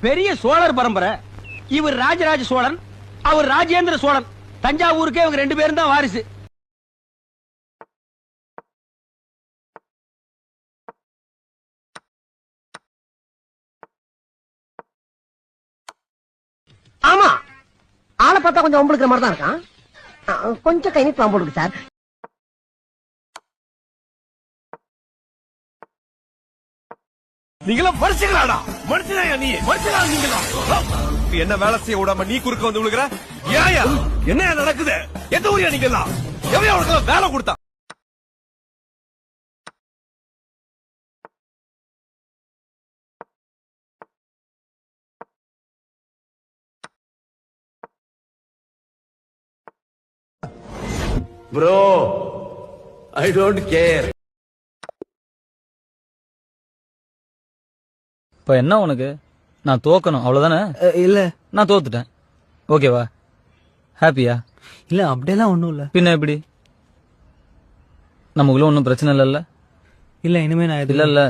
பெரிய சோழர் பரம்பரை. இவர் ராஜராஜ சோழன், அவர் ராஜேந்திர சோழன். தஞ்சாவூருக்கே இவங்க 2 பேரும் தான் வாரிசு. ஆமா, ஆளை பார்த்தா கொஞ்சம் ஒம்பளுக்கிற மாதிரி தான் இருக்கான். கொஞ்சம் கை நீட்டு போடுங்க சார். நீங்களா மனுஷங்களாடா? மனுஷனா நீ? மனுஷனா நீங்களா? என்ன வேலை செய்ய விடாம நீ குறுக்க வந்து விழுகிற? ஏயா என்ன நடக்குது? எந்த ஊரியா நீங்களா? எவையா உனக்கு வேலை கொடுத்தா? Bro, I don't care. இப்ப என்ன உனக்கு? நான் தோக்கணும் அவ்வளவுதானே? இல்ல நான் தோத்துட்டேன். ஓகேவா? ஹாப்பியா? இல்ல அப்படியெல்லாம் ஒண்ணும் இல்ல. பின்ன எப்படி? நமக்குள்ள ஒன்னும் பிரச்சனை இல்லல்ல? இல்ல இனிமே நான் இல்ல.